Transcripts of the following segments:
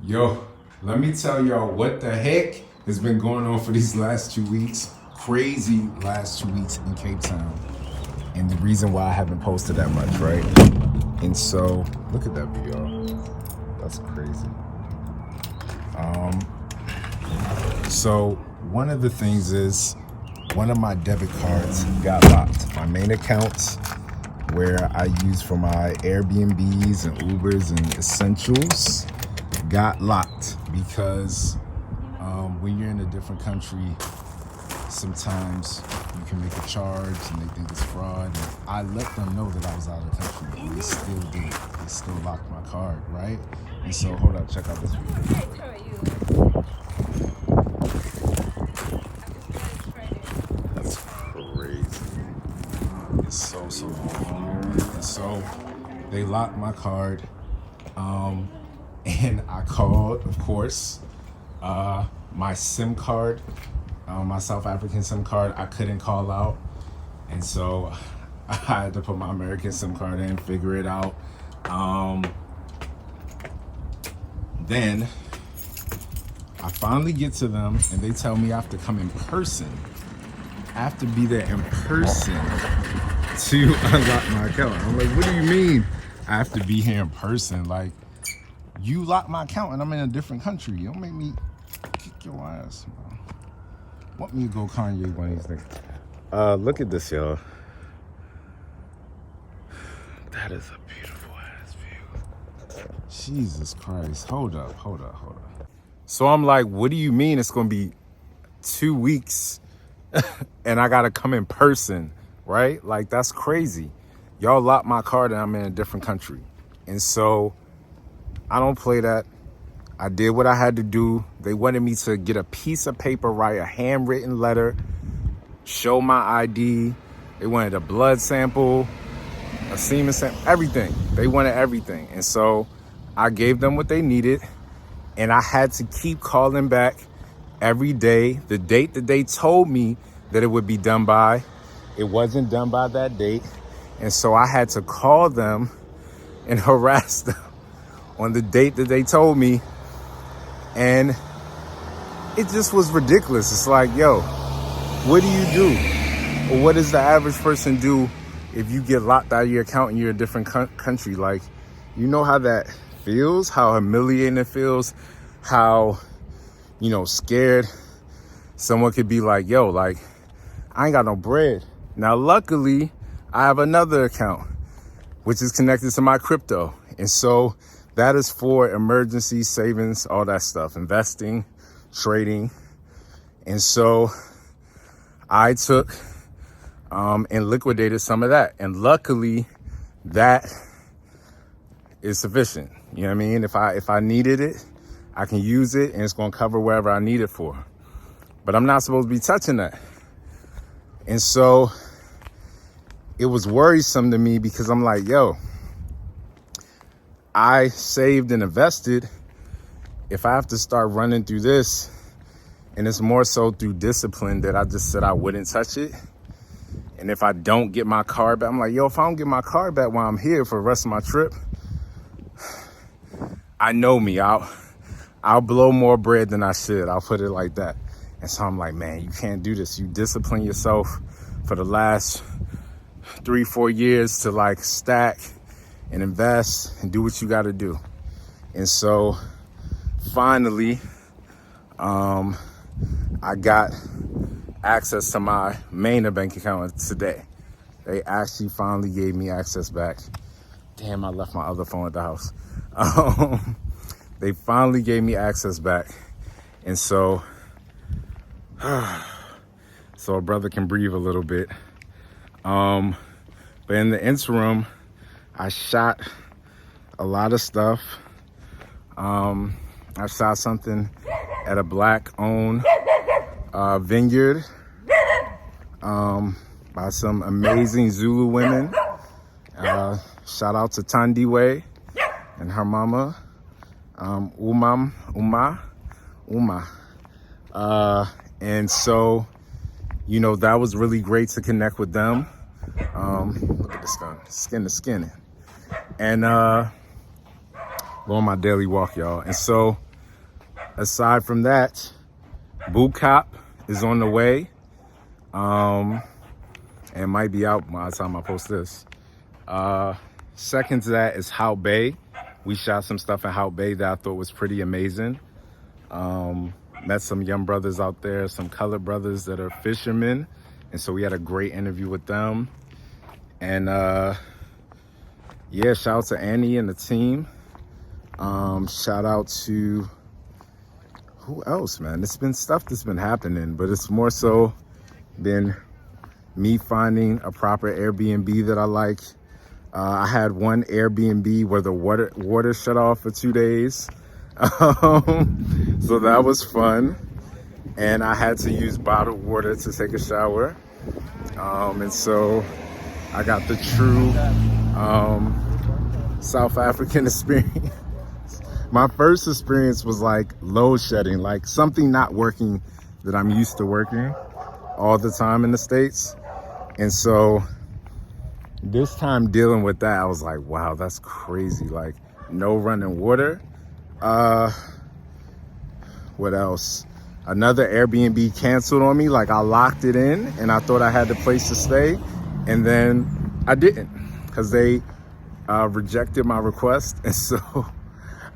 Yo, let me tell y'all what the heck has been going on for these last 2 weeks. Crazy last 2 weeks in Cape Town. And the reason why I haven't posted that much, right? And so, look at that view, y'all. That's crazy. So one of the things is one of my debit cards got locked. My main accounts, where I use for my Airbnbs and Ubers and essentials, got locked because when you're in a different country, sometimes you can make a charge and they think it's fraud. And I let them know that I was out of the country, and they still did. They still locked my card, right? And so, hold up, check out this video. That's crazy. It's so long. And so, they locked my card. And I called, of course, my SIM card, my South African SIM card, I couldn't call out. And so I had to put my American SIM card in, figure it out. Then I finally get to them and they tell me I have to come in person. I have to be there in person to unlock my account. I'm like, what do you mean I have to be here in person? Like, you locked my account and I'm in a different country. You don't make me kick your ass, bro. Want me to go Kanye one of these things. Look at this, y'all. That is a beautiful ass view. Jesus Christ. Hold up. So I'm like, what do you mean it's gonna be 2 weeks and I gotta come in person, right? Like, that's crazy. Y'all locked my card and I'm in a different country. And so I don't play that. I did what I had to do. They wanted me to get a piece of paper, write a handwritten letter, show my ID. They wanted a blood sample, a semen sample, everything. They wanted everything. And so I gave them what they needed, and I had to keep calling back every day. The date that they told me that it would be done by, it wasn't done by that date. And so I had to call them and harass them on the date that they told me. And it just was ridiculous. It's like, yo, what do you do? Or what does the average person do if you get locked out of your account and you're in a different country? Like, you know how that feels, how humiliating it feels, how, scared someone could be. Like, yo, like, I ain't got no bread. Now, luckily, I have another account, which is connected to my crypto. And so that is for emergency savings, all that stuff, investing, trading. And so I took and liquidated some of that. And luckily, that is sufficient. You know what I mean? If I needed it, I can use it and it's going to cover wherever I need it for. But I'm not supposed to be touching that. And so it was worrisome to me because I'm like, yo, I saved and invested. If I have to start running through this, and it's more so through discipline that I just said I wouldn't touch it. And if I don't get my card back, I'm like, yo, if I don't get my card back while I'm here for the rest of my trip, I know me. I'll blow more bread than I should. I'll put it like that. And so I'm like, man, you can't do this. You discipline yourself for the last 3-4 years to like stack and invest and do what you got to do. And so finally, I got access to my main bank account today. They actually finally gave me access back. Damn, I left my other phone at the house. They finally gave me access back. And so a brother can breathe a little bit. But in the interim, I shot a lot of stuff. I shot something at a Black-owned vineyard by some amazing Zulu women. Shout out to Tandiwe and her mama, Uma. And so, that was really great to connect with them. Look at this gun, skin to skin. And go on my daily walk, y'all. And so aside from that, boot camp is on the way. And might be out by the time I post this. Second to that is Hout Bay. We shot some stuff in Hout Bay that I thought was pretty amazing. Met some young brothers out there, some colored brothers that are fishermen. And so we had a great interview with them. And yeah, shout out to Annie and the team. Shout out to, who else, man? It's been stuff that's been happening, but it's more so been me finding a proper Airbnb that I like. I had one Airbnb where the water shut off for 2 days. So that was fun. And I had to use bottled water to take a shower. And so I got the true South African experience. My first experience was like load shedding, like something not working that I'm used to working all the time in the States. And so this time dealing with that, I was like, wow, that's crazy. Like no running water. What else? Another Airbnb canceled on me. Like I locked it in and I thought I had the place to stay. And then I didn't because they rejected my request. And so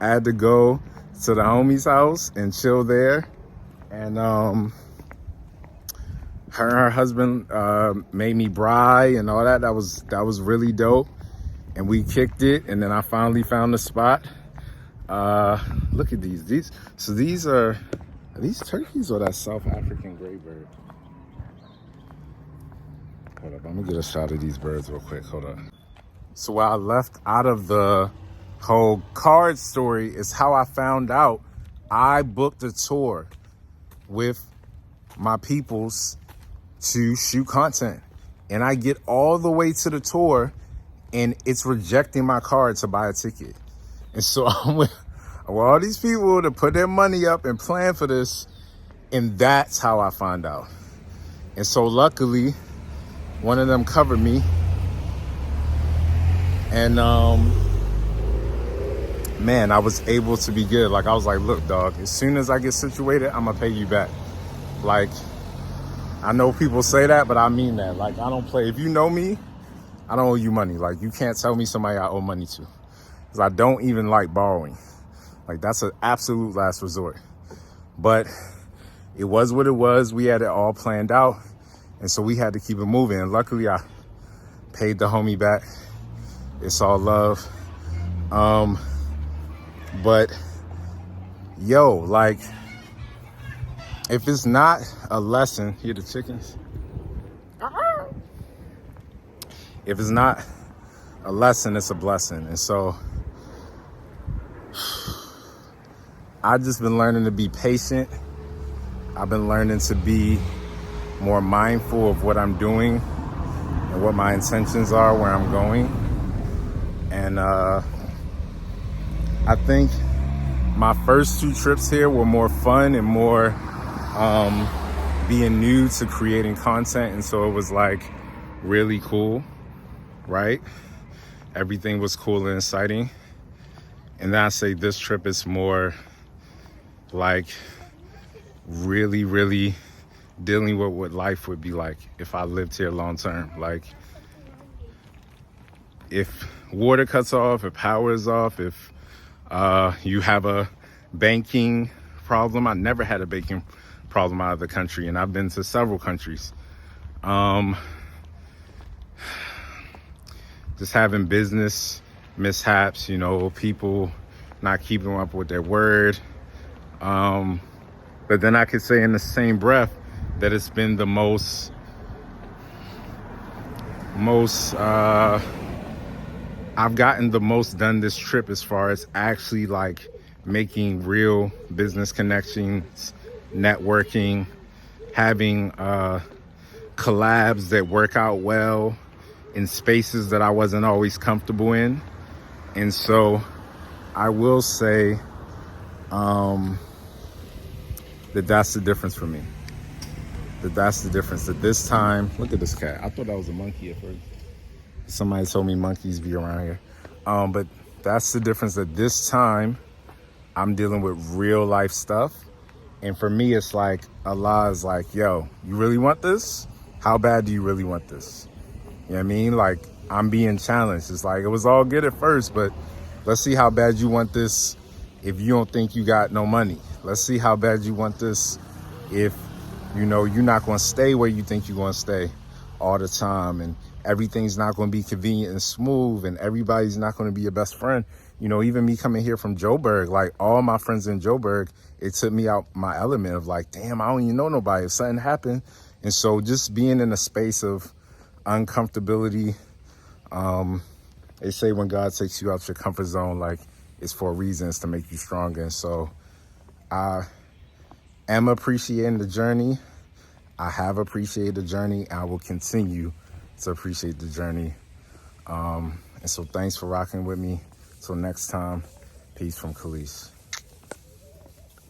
I had to go to the homie's house and chill there. And her and her husband made me braai and all that. That was really dope. And we kicked it. And then I finally found the spot. Look at these. So these are these turkeys or that South African gray bird? Hold up, I'm gonna get a shot of these birds real quick. Hold up. So what I left out of the whole card story is how I found out I booked a tour with my peoples to shoot content. And I get all the way to the tour and it's rejecting my card to buy a ticket. And so I'm with all these people to put their money up and plan for this. And that's how I found out. And so luckily, one of them covered me. And man, I was able to be good. Like I was like, look, dog, as soon as I get situated, I'm gonna pay you back. Like, I know people say that, but I mean that. Like, I don't play. If you know me, I don't owe you money. Like, you can't tell me somebody I owe money to. Because I don't even like borrowing. Like, that's an absolute last resort. But it was what it was. We had it all planned out. And so we had to keep it moving. And luckily, I paid the homie back. It's all love. But, yo, like, if it's not a lesson, hear the chickens? If it's not a lesson, it's a blessing. And so I've just been learning to be patient. I've been learning to be more mindful of what I'm doing and what my intentions are, where I'm going. And I think my first 2 trips here were more fun and more being new to creating content. And so it was like really cool, right? Everything was cool and exciting. And then I say this trip is more like really, really dealing with what life would be like if I lived here long term. Like if water cuts off, if power is off, if you have a banking problem. I never had a banking problem out of the country, and I've been to several countries. Just having business mishaps, you know, people not keeping up with their word. But then I could say in the same breath that it's been the most I've gotten the most done this trip as far as actually like making real business connections, networking, having collabs that work out well in spaces that I wasn't always comfortable in. And so I will say that that's the difference for me. That's the difference. That this time, look at this cat. I thought that was a monkey at first. Somebody told me monkeys be around here. But that's the difference, that this time I'm dealing with real life stuff. And for me, it's like Allah is like, yo, you really want this? How bad do you really want this? You know what I mean? Like, I'm being challenged. It's like, it was all good at first, but let's see how bad you want this if you don't think you got no money. Let's see how bad you want this if, you know, you're not going to stay where you think you're going to stay all the time, and everything's not going to be convenient and smooth, and everybody's not going to be your best friend. You know, even me coming here from Joburg, like all my friends in Joburg, it took me out my element of like, damn, I don't even know nobody if something happened. And so just being in a space of uncomfortability, they say when God takes you out your comfort zone, like it's for reasons to make you stronger. And so I am appreciating the journey. I have appreciated the journey. I will continue to appreciate the journey. And so thanks for rocking with me. Till next time, peace from Khalees.